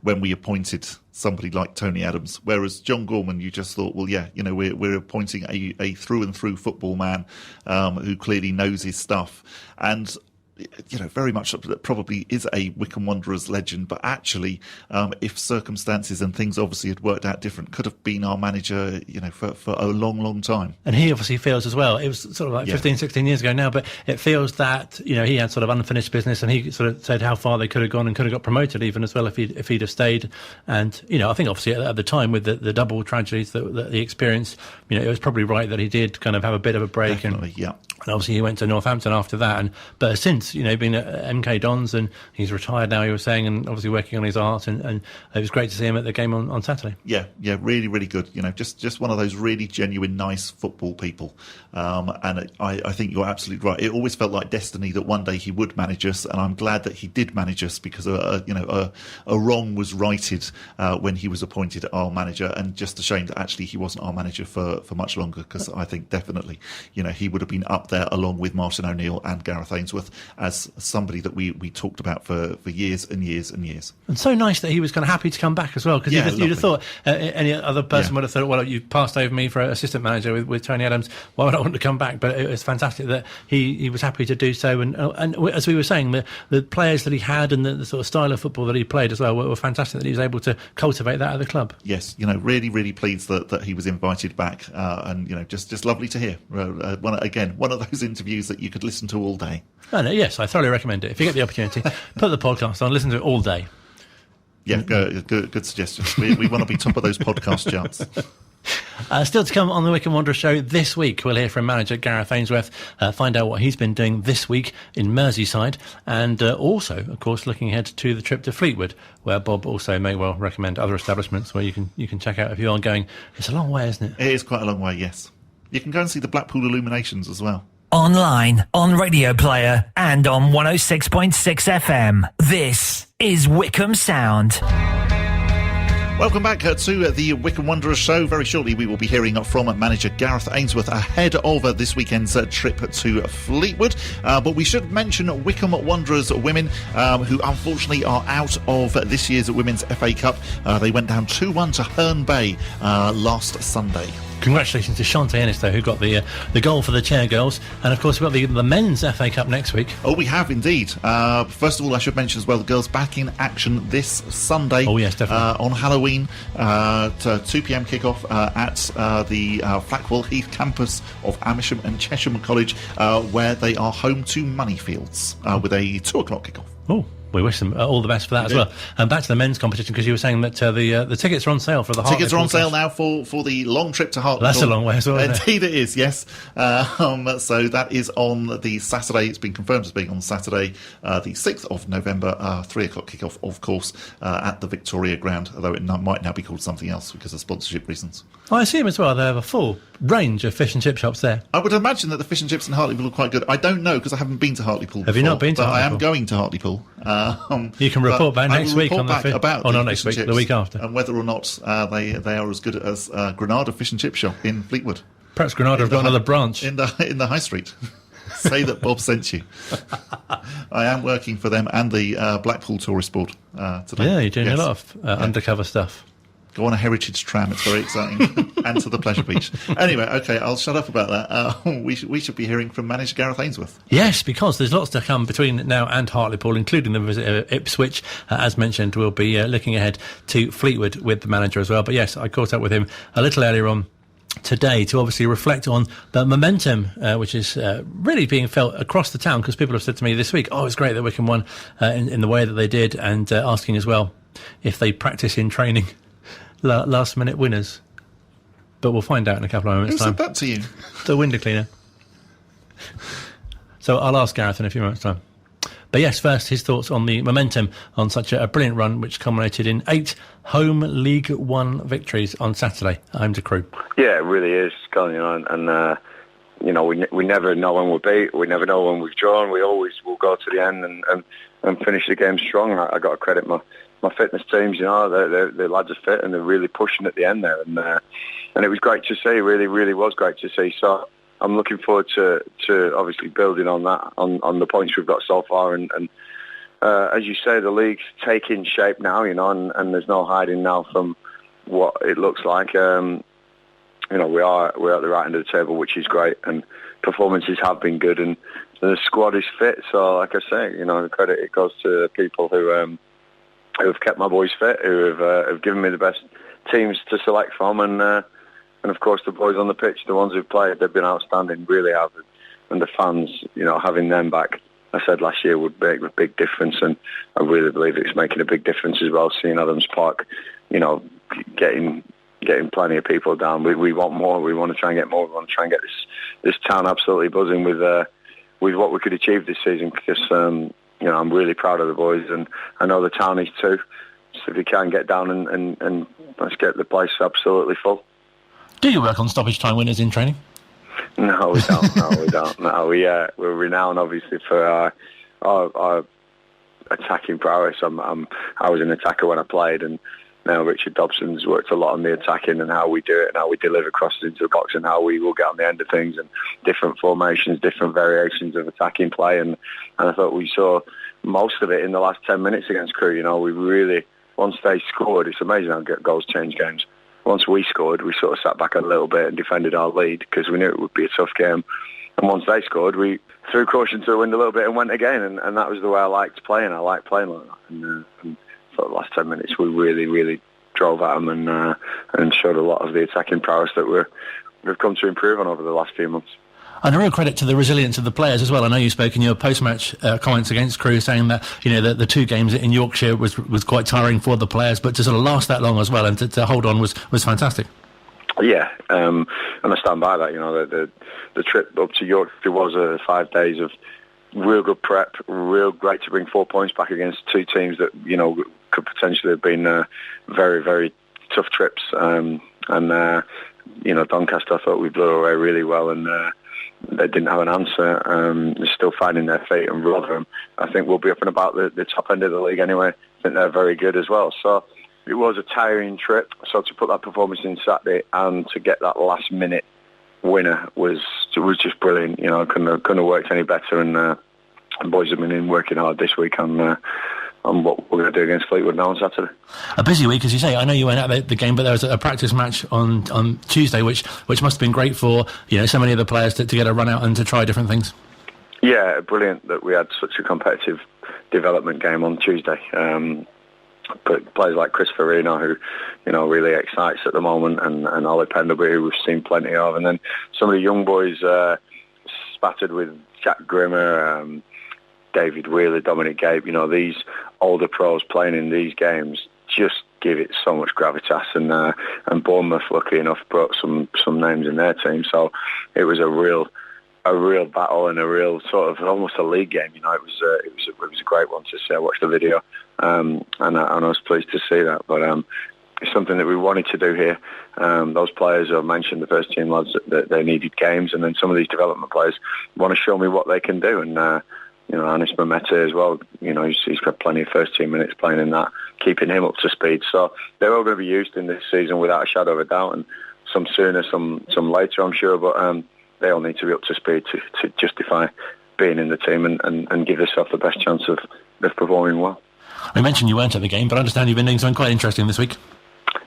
when we appointed somebody like Tony Adams, whereas John Gorman, you just thought, well, yeah, we're appointing a through and through football man who clearly knows his stuff, and very much probably is a Wycombe Wanderers legend, but actually, if circumstances and things obviously had worked out different, could have been our manager, for a long, long time. And he obviously feels as well, it was sort of like 15, 16 years ago now, but it feels that, he had sort of unfinished business, and he sort of said how far they could have gone and could have got promoted even as well if he'd have stayed. And, I think obviously at the time with the double tragedies that he experienced, it was probably right that he did kind of have a bit of a break. Definitely, and obviously he went to Northampton after that, but since, been at MK Dons, and he's retired now, he was saying, and obviously working on his art, and it was great to see him at the game on Saturday. Yeah, really, really good. Just one of those really genuine, nice football people. And I think you're absolutely right. It always felt like destiny that one day he would manage us, and I'm glad that he did manage us, because a wrong was righted when he was appointed our manager, and just a shame that actually he wasn't our manager for much longer, because I think definitely, he would have been up there along with Martin O'Neill and Gareth Ainsworth as somebody that we talked about for years and years and years. And so nice that he was kind of happy to come back as well, because you'd have thought any other person would have thought, well, you passed over me for assistant manager with Tony Adams, why would I want to come back? But it was fantastic that he was happy to do so, and as we were saying, the players that he had and the sort of style of football that he played as well were fantastic, that he was able to cultivate that at the club. Yes, really, really pleased that he was invited back, and just lovely to hear. One of those interviews that you could listen to all day. Yes, I thoroughly recommend it. If you get the opportunity, put the podcast on, listen to it all day. Yeah, good suggestions. We want to be top of those podcast charts. Still to come on the Wycombe Wanderers show this week, we'll hear from manager Gareth Ainsworth, find out what he's been doing this week in Merseyside, and also, of course, looking ahead to the trip to Fleetwood, where Bob also may well recommend other establishments where you can check out if you are going. It's a long way, isn't it? It is quite a long way, yes. You can go and see the Blackpool Illuminations as well. Online, on Radio Player, and on 106.6 FM. This is Wycombe Sound. Welcome back to the Wycombe Wanderers show. Very shortly we will be hearing from manager Gareth Ainsworth ahead of this weekend's trip to Fleetwood. But we should mention Wycombe Wanderers women, who unfortunately are out of this year's Women's FA Cup. They went down 2-1 to Herne Bay last Sunday. Congratulations to Shantae Ennis, though, who got the goal for the Chair Girls. And, of course, we've got the men's FA Cup next week. Oh, we have indeed. First of all, I should mention as well, the girls back in action this Sunday. Oh, yes, definitely. On Halloween, to 2 p.m. kickoff at the Flackwell Heath campus of Amersham and Chesham College, where they are home to Moneyfields with a 2 o'clock kickoff. Oh, we wish them all the best for that as well. And back to the men's competition, because you were saying that the tickets are on sale for the Hartley. Tickets are on sale now for the long trip to Hartley. That's a long way as well, isn't Indeed it is, yes. So that is on the Saturday. It's been confirmed as being on Saturday, the 6th of November, 3 o'clock kickoff, of course, at the Victoria Ground, although it might now be called something else because of sponsorship reasons. I assume as well they have a full range of fish and chip shops there. I would imagine that the fish and chips in Hartlepool are quite good. I don't know because I haven't been to Hartlepool before. Have you not been to Hartlepool? I am going to Hartlepool. You can report back next week on the about not next week, the week after, and whether or not they are as good as Granada Fish and Chip Shop in Fleetwood. Perhaps Granada have got another branch in the High Street. Say that Bob sent you. I am working for them and the Blackpool Tourist Board today. Yeah, you're doing a lot of undercover stuff. Go on a heritage tram, it's very exciting. And to the pleasure beach. Anyway, okay, I'll shut up about that. We should be hearing from manager Gareth Ainsworth. Yes, because there's lots to come between now and Hartlepool, including the visit of Ipswich. As mentioned, we'll be looking ahead to Fleetwood with the manager as well. But yes, I caught up with him a little earlier on today to obviously reflect on the momentum which is really being felt across the town, because people have said to me this week, oh, it's great that Wycombe won in the way that they did, and asking as well if they practice in training last minute winners. But we'll find out in a couple of moments' time. Who said that to you? The window cleaner. So I'll ask Gareth in a few moments' time. But yes, first, his thoughts on the momentum on such a brilliant run, which culminated in 8 home League One victories on Saturday, home to Crewe. Yeah, it really is, Colin, we never know when we'll beat, we never know when we've drawn, we always will go to the end and finish the game strong. I got to credit my fitness teams, the lads are fit and they're really pushing at the end there, and it was great to see, really, really was great to see. So I'm looking forward to obviously building on that, on the points we've got so far, and as you say, the league's taking shape now, and there's no hiding now from what it looks like. We're at the right end of the table, which is great, and performances have been good, and the squad is fit. So, like I say, the credit it goes to people who have kept my boys fit, who have given me the best teams to select from, and of course the boys on the pitch, the ones who've played, they've been outstanding, really have. And the fans, having them back, I said last year would make a big difference, and I really believe it's making a big difference as well. Seeing Adams Park, getting plenty of people down. We want more. We want to try and get more. We want to try and get this town absolutely buzzing with what we could achieve this season, because I'm really proud of the boys, and I know the town is too. So if we can get down and let's get the place absolutely full. Do you work on stoppage time winners in training? No, we don't. No, we don't. No, we're renowned obviously for our attacking prowess. I was an attacker when I played, and now Richard Dobson's worked a lot on the attacking and how we do it and how we deliver crosses into the box and how we will get on the end of things, and different formations, different variations of attacking play. And I thought we saw most of it in the last 10 minutes against Crewe. We really, once they scored, it's amazing how goals change games. Once we scored, we sort of sat back a little bit and defended our lead because we knew it would be a tough game. And once they scored, we threw caution to the wind a little bit and went again. And that was the way I liked playing. I liked playing like that. And for the last 10 minutes, we really, really drove at them and showed a lot of the attacking prowess that we've come to improve on over the last few months. And a real credit to the resilience of the players as well. I know you spoke in your post-match comments against Crewe, saying that the 2 games in Yorkshire was quite tiring for the players, but to sort of last that long as well and to hold on was fantastic. Yeah, and I stand by that. The trip up to Yorkshire was 5 days of real good prep, real great to bring 4 points back against 2 teams that could potentially have been very, very tough trips. Doncaster, I thought we blew away really well, and they didn't have an answer. They're still finding their feet, and Rotherham, I think, will be up and about the top end of the league anyway. I think they're very good as well. So it was a tiring trip. So to put that performance in Saturday and to get that last minute winner was just brilliant. Couldn't have worked any better. And the boys have been working hard this week on what we're going to do against Fleetwood now on Saturday. A busy week, as you say. I know you went at the game, but there was a practice match on Tuesday, which must have been great for so many of the players to get a run out and to try different things. Yeah, brilliant that we had such a competitive development game on Tuesday. But players like Chris Farina, who really excites at the moment, and Ollie Pendlebury, who we've seen plenty of, and then some of the young boys spattered with Jack Grimmer, David Wheeler, Dominic Gabe. These older pros playing in these games just give it so much gravitas, and Bournemouth, lucky enough, brought some names in their team. So it was a real battle and a real sort of almost a league game. It was a great one to see. I watched the video, and I was pleased to see that. But it's something that we wanted to do here. Those players I mentioned, the first team lads, that they needed games, and then some of these development players want to show me what they can do. And Anis Mamete as well. He's got plenty of first team minutes playing in that, keeping him up to speed. So they're all going to be used in this season without a shadow of a doubt, and some sooner, some later, I'm sure. But they all need to be up to speed to justify being in the team and give themselves the best chance of performing well. I mentioned you weren't at the game, but I understand you've been doing something quite interesting this week.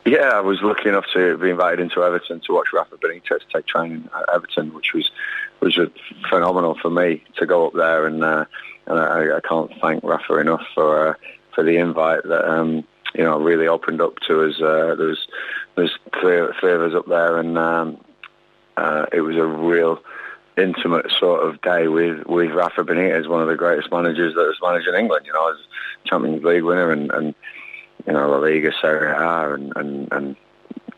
Yeah, I was lucky enough to be invited into Everton to watch Rafa Benitez take training at Everton, which was phenomenal for me to go up there, and I can't thank Rafa enough for the invite that really opened up to us. There's three of us up there, and it was a real intimate sort of day with Rafa Benitez, one of the greatest managers that has managed in England. As Champions League winner and La Liga, Serie A, and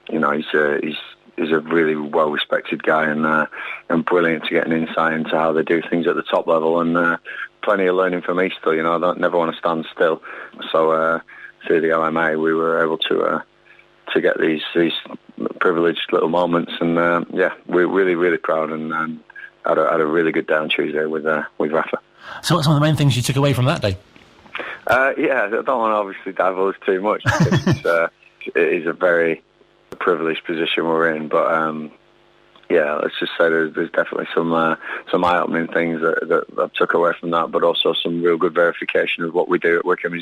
he's a really well respected guy and brilliant to get an insight into how they do things at the top level, and plenty of learning from me still. I never want to stand still. So through the LMA, we were able to get these privileged little moments, and we're really, really proud, and had a really good day on Tuesday with Rafa. So what's some of the main things you took away from that day? I don't want to obviously divulge too much, because it is a very privileged position we're in, but let's just say there's definitely some eye-opening things that I took away from that, but also some real good verification of what we do at Wycombe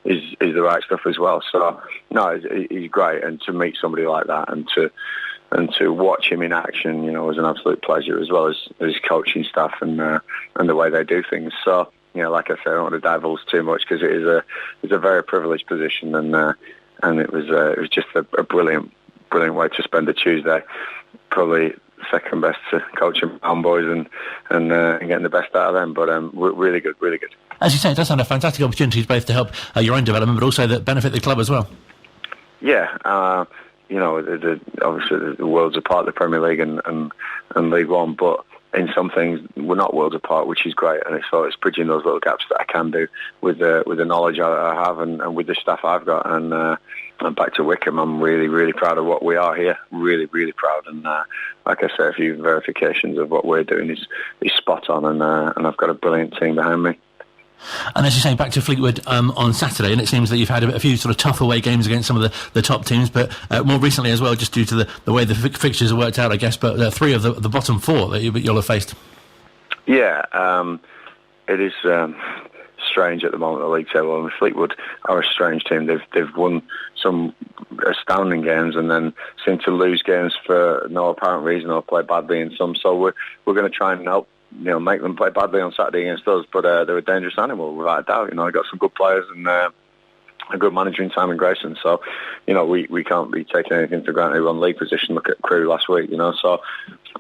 is the right stuff as well. So no, he's great, and to meet somebody like that and to watch him in action, was an absolute pleasure, as well as his coaching staff and the way they do things. So like I said, I don't want to divulge too much, because it's a very privileged position, and it was just a brilliant way to spend a Tuesday. Probably second best to coaching boys and getting the best out of them, but really good. As you say, it does sound a fantastic opportunity both to help your own development, but also that benefit the club as well. Yeah, obviously the worlds apart, the Premier League and League One, but in some things we're not worlds apart, which is great, and it's bridging those little gaps that I can do with the knowledge I have and with the staff I've got, and back to Wycombe, I'm really, really proud of what we are here, really, really proud, and like I say, a few verifications of what we're doing is spot on, and I've got a brilliant team behind me. And as you say, back to Fleetwood on Saturday, and it seems that you've had a few sort of tough away games against some of the top teams, but more recently as well, just due to the way the fixtures have worked out, I guess, but three of the bottom four that you'll have faced. Yeah, it is strange at the moment, the league table, and Fleetwood are a strange team. They've won some astounding games and then seem to lose games for no apparent reason or play badly in some, so we're going to try and help make them play badly on Saturday against us, but they're a dangerous animal, without a doubt. I got some good players and a good manager in Simon Grayson, so we can't be taking anything for granted. We're on league position. Look at Crewe last week, so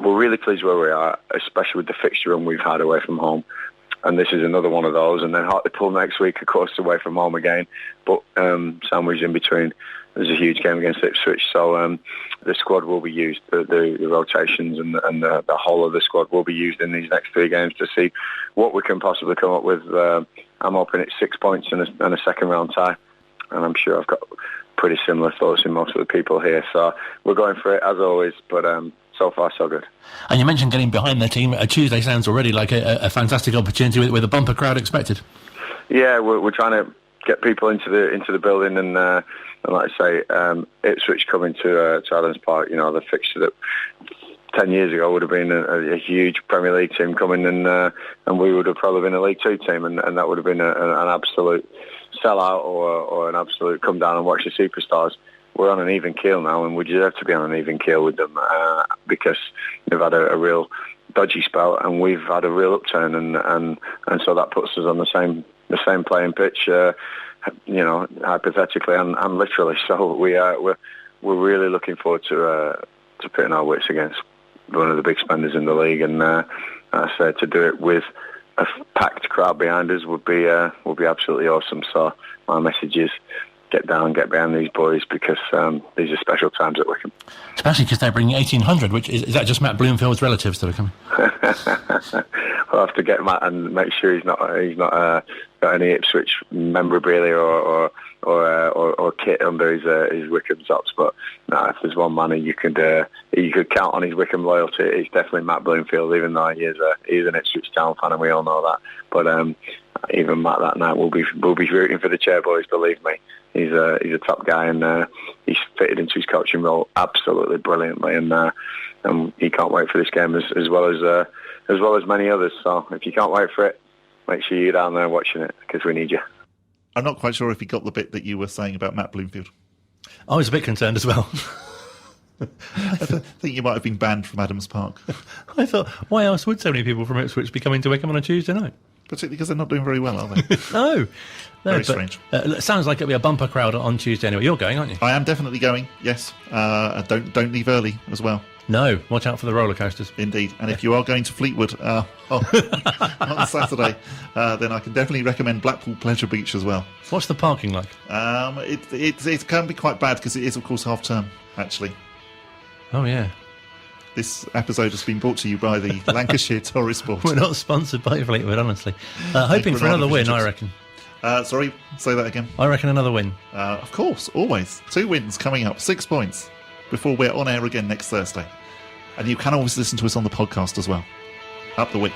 we're really pleased where we are, especially with the fixture run we've had away from home, and this is another one of those. And then Hartlepool next week, of course, away from home again, but sandwiched in between, there's a huge game against Ipswich, so the squad will be used, the rotations and the whole of the squad will be used in these next three games to see what we can possibly come up with. I'm hoping it's 6 points and a second round tie, and I'm sure I've got pretty similar thoughts in most of the people here, so we're going for it as always, but so far so good. And you mentioned getting behind the team. Tuesday sounds already like a fantastic opportunity with a bumper crowd expected. Yeah, we're trying to get people into the building, and like I say, Ipswich coming to Adams Park, the fixture that 10 years ago would have been a huge Premier League team coming, and we would have probably been a League Two team, and that would have been an absolute sellout or an absolute come down and watch the superstars. We're on an even keel now, and we deserve to be on an even keel with them because they've had a real dodgy spell, and we've had a real upturn, and so that puts us on the same playing pitch, hypothetically and literally. So we're really looking forward to pitting our wits against one of the big spenders in the league, and I say to do it with a packed crowd behind us would be absolutely awesome. So my message is, get down, get behind these boys, because these are special times at Wycombe. Especially because they're bringing 1,800, which is that just Matt Bloomfield's relatives that are coming? I'll have to get Matt and make sure he's not got any Ipswich memorabilia or kit under his Wycombe socks. But no, if there's one man you could count on his Wycombe loyalty, it's definitely Matt Bloomfield. Even though he's an Ipswich Town fan, and we all know that. But even Matt that night will be rooting for the Chairboys. Believe me. He's a top guy, and he's fitted into his coaching role absolutely brilliantly, and he can't wait for this game as well as many others. So if you can't wait for it, make sure you're down there watching it, because we need you. I'm not quite sure if he got the bit that you were saying about Matt Bloomfield. I was a bit concerned as well. I think you might have been banned from Adams Park. I thought, why else would so many people from Ipswich be coming to Wycombe on a Tuesday night? Particularly because they're not doing very well, are they? No, very strange. It sounds like it'll be a bumper crowd on Tuesday anyway. You're going, aren't you? I am definitely going, yes. Don't leave early as well. No, watch out for the roller coasters. Indeed. And if you are going to Fleetwood on Saturday, then I can definitely recommend Blackpool Pleasure Beach as well. What's the parking like? It can be quite bad because it is, of course, half term, actually. Oh, yeah. This episode has been brought to you by the Lancashire Tourist Board. We're not sponsored by Fleetwood, honestly. Hoping for another win, I reckon. Sorry, say that again. I reckon another win. Of course, always. 2 wins coming up, 6 points, before we're on air again next Thursday. And you can always listen to us on the podcast as well. Up the Wick.